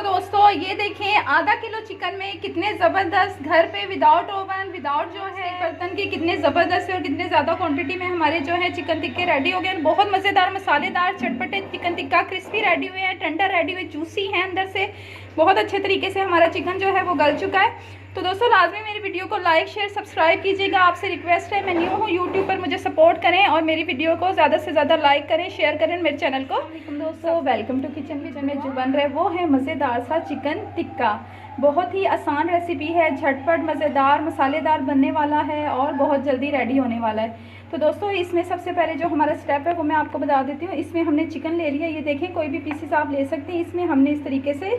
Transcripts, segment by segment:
दोस्तों ये देखें आधा किलो चिकन में कितने ज़बरदस्त घर पे विदाउट ओवन विदाउट जो है बर्तन की कितने ज़बरदस्त और कितने ज़्यादा क्वांटिटी में हमारे जो है चिकन टिक्के रेडी हो गए। बहुत मज़ेदार मसालेदार चटपटे चिकन टिक्का क्रिस्पी रेडी हुए हैं, टेंडर रेडी हुए, जूसी हैं अंदर से। बहुत अच्छे तरीके से हमारा चिकन जो है वो गल चुका है। तो दोस्तों लाजमी मेरी वीडियो को लाइक शेयर सब्सक्राइब कीजिएगा। आपसे रिक्वेस्ट है, मैं न्यू हूँ यूट्यूब पर, मुझे सपोर्ट करें और मेरी वीडियो को ज़्यादा से ज़्यादा लाइक करें, शेयर करें मेरे चैनल को। दोस्तों वेलकम टू किचन में जो बन रहा है वो है मज़ेदार सा चिकन टिक्का। बहुत ही आसान रेसिपी है, झटपट मज़ेदार मसालेदार बनने वाला है और बहुत जल्दी रेडी होने वाला है। तो दोस्तों इसमें सबसे पहले जो हमारा स्टेप है वो मैं आपको बता देती हूँ। इसमें हमने चिकन ले लिया, ये देखें कोई भी पीसेस आप ले सकते हैं। इसमें हमने इस तरीके से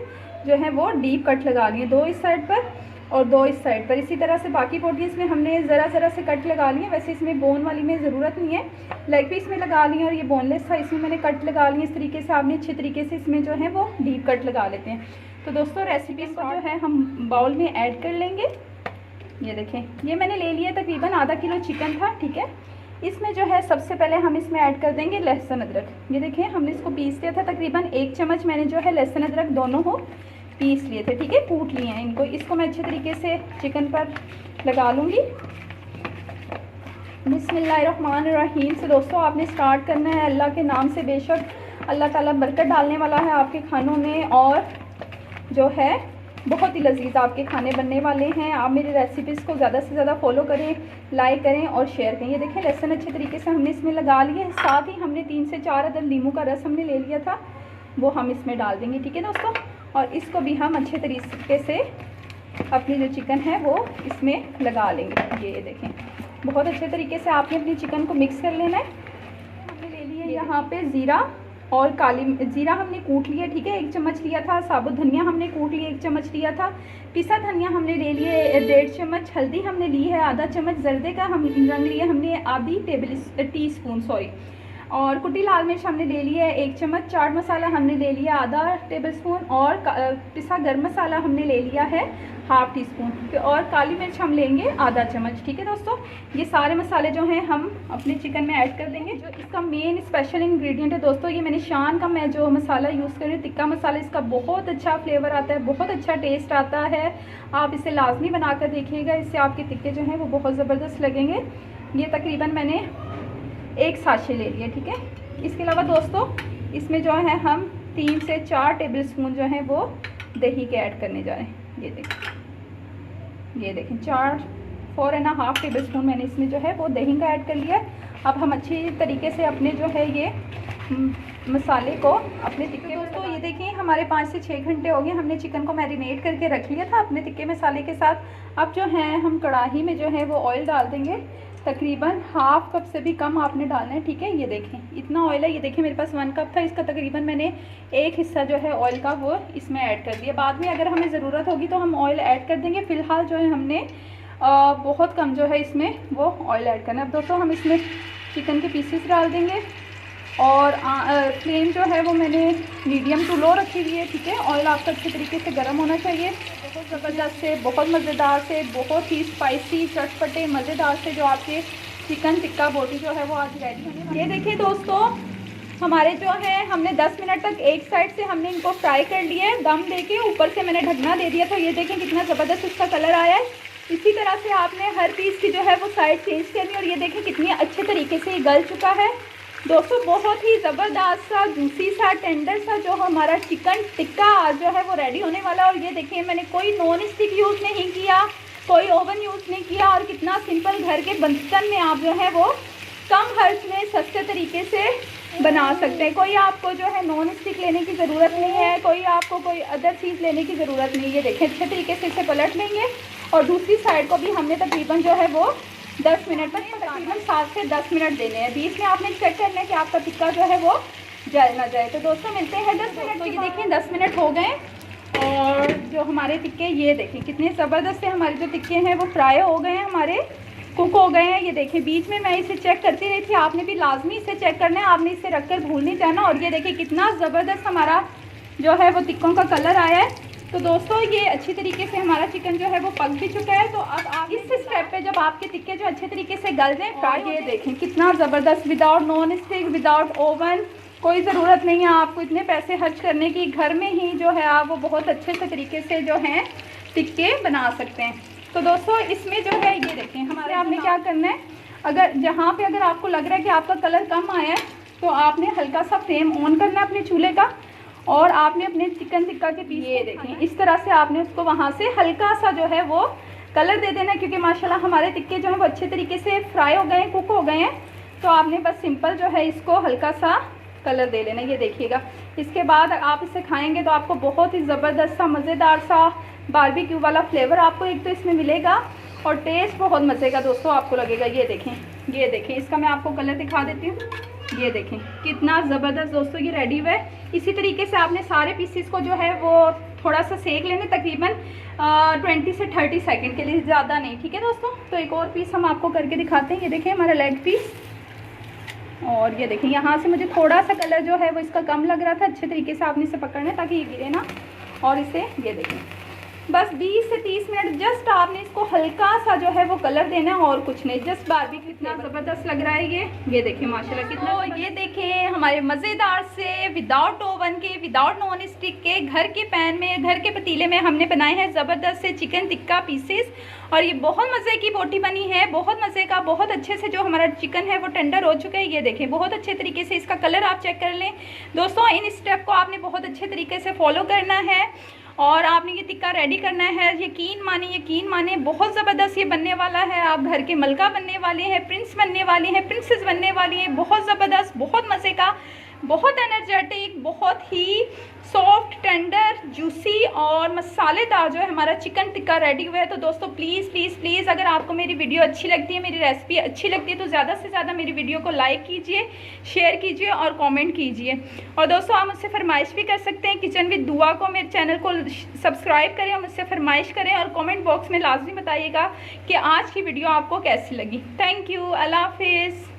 जो है वो डीप कट लगा लिए, 2 इस साइड पर और 2 इस साइड पर। इसी तरह से बाकी पोर्शंस में हमने ज़रा से कट लगा लिए। वैसे इसमें बोन वाली में ज़रूरत नहीं है, लेग पीस में लगा लिए और ये बोनलेस था इसमें मैंने कट लगा लिए। इस तरीके से आपने अच्छे तरीके से इसमें जो है वो डीप कट लगा लेते हैं। तो दोस्तों रेसिपी को जो है हम बाउल में ऐड कर लेंगे। ये देखें ये मैंने ले लिया तकरीबन आधा किलो चिकन था, ठीक है। इसमें जो है सबसे पहले हम इसमें ऐड कर देंगे लहसुन अदरक। ये देखें हमने इसको पीस लिया था, तकरीबन 1 चम्मच मैंने जो है लहसुन अदरक दोनों को पीस लिए थे, ठीक है, कूट लिए हैं इनको। इसको मैं अच्छे तरीके से चिकन पर लगा लूँगी। बिस्मिल्लाहिर्रहमानिर्रहीम से दोस्तों आपने स्टार्ट करना है अल्लाह के नाम से। बेशक अल्लाह ताला बरकत डालने वाला है आपके खानों में और जो है बहुत ही लजीज आपके खाने बनने वाले हैं। आप मेरी रेसिपीज़ को ज़्यादा से ज़्यादा फॉलो करें, लाइक करें और शेयर करें। ये देखें लहसुन अच्छे तरीके से हमने इसमें लगा लिए। साथ ही हमने 3 से 4 अदद नींबू का रस हमने ले लिया था, वो हम इसमें डाल देंगे, ठीक है दोस्तों। और इसको भी हम अच्छे तरीके से अपनी जो चिकन है वो इसमें लगा लेंगे। ये देखें बहुत अच्छे तरीके से आपने अपनी चिकन को मिक्स कर लेना है। हमने ले लिया यहाँ पे ज़ीरा और काली ज़ीरा हमने कूट लिया, ठीक है, 1 चम्मच लिया था। साबुत धनिया हमने कूट लिया, 1 चम्मच लिया था। पिसा धनिया हमने ले लिए 1.5 चम्मच। हल्दी हमने ली है आधा चम्मच। जर्दे का हम रंग लिया हमने आधी टी स्पून सॉरी। और कुटी लाल मिर्च हमने ले लिया है 1 चम्मच। चाट मसाला हमने ले लिया आधा टेबल स्पून और पिसा गर्म मसाला हमने ले लिया है ½ टी स्पून और काली मिर्च हम लेंगे आधा चम्मच, ठीक है दोस्तों। ये सारे मसाले जो हैं हम अपने चिकन में ऐड कर देंगे। जो इसका मेन स्पेशल इंग्रेडिएंट है दोस्तों, ये मैंने शान का मैं जो मसाला यूज़ कर रही हूँ टिक्का मसाला, इसका बहुत अच्छा फ्लेवर आता है, बहुत अच्छा टेस्ट आता है। आप इसे लाजमी बना कर देखिएगा, इससे आपके टिक्के जो हैं वो बहुत ज़बरदस्त लगेंगे। ये तकरीबन मैंने 1 साशे ले लिया, ठीक है। इसके अलावा दोस्तों इसमें जो है हम 3 से 4 टेबल स्पून जो है वो दही के ऐड करने जा रहे हैं। ये देखें 4.5 टेबल स्पून मैंने इसमें जो है वो दही का ऐड कर लिया। अब हम अच्छी तरीके से अपने जो है ये मसाले को अपने टिक्के दोस्तों ये देखिए हमारे 5 से 6 घंटे हो गए, हमने चिकन को मैरिनेट करके रख लिया था अपने टिक्के मसाले के साथ। अब जो है हम कढ़ाई में जो है वो ऑयल डाल देंगे, तकरीबन ½ कप से भी कम आपने डालना है, ठीक है। ये देखें इतना ऑयल है, ये देखें मेरे पास 1 कप था, इसका तकरीबन मैंने 1 हिस्सा जो है ऑयल का वो इसमें ऐड कर दिया। बाद में अगर हमें ज़रूरत होगी तो हम ऑयल ऐड कर देंगे। फ़िलहाल जो है हमने बहुत कम जो है इसमें वो ऑयल ऐड करना है। अब दोस्तों हम इसमें चिकन के पीसेस डाल देंगे और फ्लेम जो है वो मैंने मीडियम टू लो रखी हुई है, ठीक है। ऑयल आपका अच्छे तरीके से गर्म होना चाहिए। बहुत ज़बरदस्त से, बहुत मज़ेदार से, बहुत ही स्पाइसी चटपटे मज़ेदार से जो आपके चिकन टिक्का बोटी जो है वो आज रेडी होने। ये देखिए दोस्तों हमारे जो है हमने 10 मिनट तक एक साइड से हमने इनको फ्राई कर लिया है, दम देके ऊपर से मैंने ढकना दे दिया था। ये देखें कितना ज़बरदस्त इसका कलर आया है। इसी तरह से आपने हर पीस की जो है वो साइड चेंज करनी। और ये देखें कितनी अच्छे तरीके से ये गल चुका है दोस्तों। बहुत ही ज़बरदस्त सा जूसी सा टेंडर सा जो हमारा चिकन टिक्का जो है वो रेडी होने वाला। और ये देखिए मैंने कोई नॉन स्टिक यूज़ नहीं किया, कोई ओवन यूज़ नहीं किया और कितना सिंपल घर के बर्तन में आप जो है वो कम खर्च में सस्ते तरीके से बना सकते हैं। कोई आपको जो है नॉन स्टिक लेने की ज़रूरत नहीं है, कोई आपको कोई अदर चीज़ लेने की ज़रूरत नहीं है। ये देखें अच्छे तरीके से इसे पलट लेंगे और दूसरी साइड को भी हमने तकरीबन जो है वो 10 मिनट तक तकरीबन 7 से 10 मिनट देने हैं। बीच में आपने चेक करना है कि आपका टिक्का जो है वो जल ना जाए। तो दोस्तों मिलते हैं 10 मिनट। तो ये देखें 10 मिनट हो गए और जो हमारे टिक्के ये देखें कितने ज़बरदस्त से हमारे जो टिक्के हैं वो फ्राई हो गए हैं, हमारे कुक हो गए हैं। ये देखें बीच में मैं इसे चेक करती रही थी, आपने भी लाजमी इसे चेक करना है, आपने इसे रख कर भूल नहीं जाना। और ये देखें कितना ज़बरदस्त हमारा जो है वो टिक्कों का कलर आया है। तो दोस्तों ये अच्छी तरीके से हमारा चिकन जो है वो पक भी चुका है। तो अब आप इस स्टेप पे जब आपके टिक्के जो अच्छे तरीके से गल जाए फ्राई, ये देखें कितना ज़बरदस्त, without non stick, without oven, कोई ज़रूरत नहीं है आपको इतने पैसे खर्च करने की, घर में ही जो है आप वो बहुत अच्छे से तरीके से जो है टिक्के बना सकते हैं। तो दोस्तों इसमें जो है ये देखें, हमारे आपने क्या करना है, अगर जहाँ पे अगर आपको लग रहा है कि आपका कलर कम आया है तो आपने हल्का सा फ्लेम ऑन करना है अपने चूल्हे का, और आपने अपने चिकन टिक्का के पीस ये देखें इस तरह से आपने उसको वहाँ से हल्का सा जो है वो कलर दे देना, क्योंकि माशाल्लाह हमारे टिक्के जो है वो अच्छे तरीके से फ्राई हो गए हैं, कुक हो गए हैं। तो आपने बस सिंपल जो है इसको हल्का सा कलर दे लेना, ये देखिएगा। इसके बाद आप इसे खाएंगे तो आपको बहुत ही ज़बरदस्त सा मज़ेदार सा बारबेक्यू वाला फ्लेवर आपको एक तो इसमें मिलेगा, और टेस्ट बहुत मज़े का दोस्तों आपको लगेगा। ये देखें इसका मैं आपको कलर दिखा देती हूँ। ये देखें कितना ज़बरदस्त दोस्तों ये रेडी हुआ है। इसी तरीके से आपने सारे पीसेस को जो है वो थोड़ा सा सेक लेने, तकरीबन 20 से 30 सेकंड के लिए, ज़्यादा नहीं, ठीक है दोस्तों। तो एक और पीस हम आपको करके दिखाते हैं। ये देखें हमारा लेग पीस, और ये देखें यहाँ से मुझे थोड़ा सा कलर जो है वो इसका कम लग रहा था। अच्छे तरीके से आपने इसे पकड़ना है ताकि ये गिरे ना, और इसे ये देखें बस 20 से 30 मिनट जस्ट आपने इसको हल्का सा जो है वो कलर देना है, और कुछ नहीं, जस्ट बारबेक्यू। कितना ज़बरदस्त लग रहा है ये देखें माशाल्लाह कितना। तो ये देखें हमारे मज़ेदार से विदाउट ओवन के, विदाउट नॉन स्टिक के, घर के पैन में, घर के पतीले में हमने बनाए हैं ज़बरदस्त से चिकन टिक्का पीसेस, और ये बहुत मज़े की बोटी बनी है, बहुत मज़े का। बहुत अच्छे से जो हमारा चिकन है वो टेंडर हो चुका है। ये देखें बहुत अच्छे तरीके से इसका कलर आप चेक कर लें दोस्तों। इन स्टेप को आपने बहुत अच्छे तरीके से फॉलो करना है, और आपने ये टिक्का रेडी करना है। यकीन माने बहुत ज़बरदस्त ये बनने वाला है। आप घर के मलका बनने वाले हैं, प्रिंस बनने वाले हैं, प्रिंसेस बनने वाली हैं। बहुत ज़बरदस्त, बहुत मज़े का, बहुत एनर्जेटिक, बहुत ही सॉफ्ट, टेंडर, जूसी और मसालेदार जो है हमारा चिकन टिक्का रेडी हुआ है। तो दोस्तों प्लीज़ प्लीज़ प्लीज़ अगर आपको मेरी वीडियो अच्छी लगती है, मेरी रेसिपी अच्छी लगती है, तो ज़्यादा से ज़्यादा मेरी वीडियो को लाइक कीजिए, शेयर कीजिए और कमेंट कीजिए। और दोस्तों आप मुझसे फरमाइश भी कर सकते हैं, किचन विद दुआ को, मेरे चैनल को सब्सक्राइब करें और मुझसे फरमाइश करें, और कमेंट बॉक्स में लाजमी बताइएगा कि आज की वीडियो आपको कैसी लगी। थैंक यू, अल्लाह हाफिज़।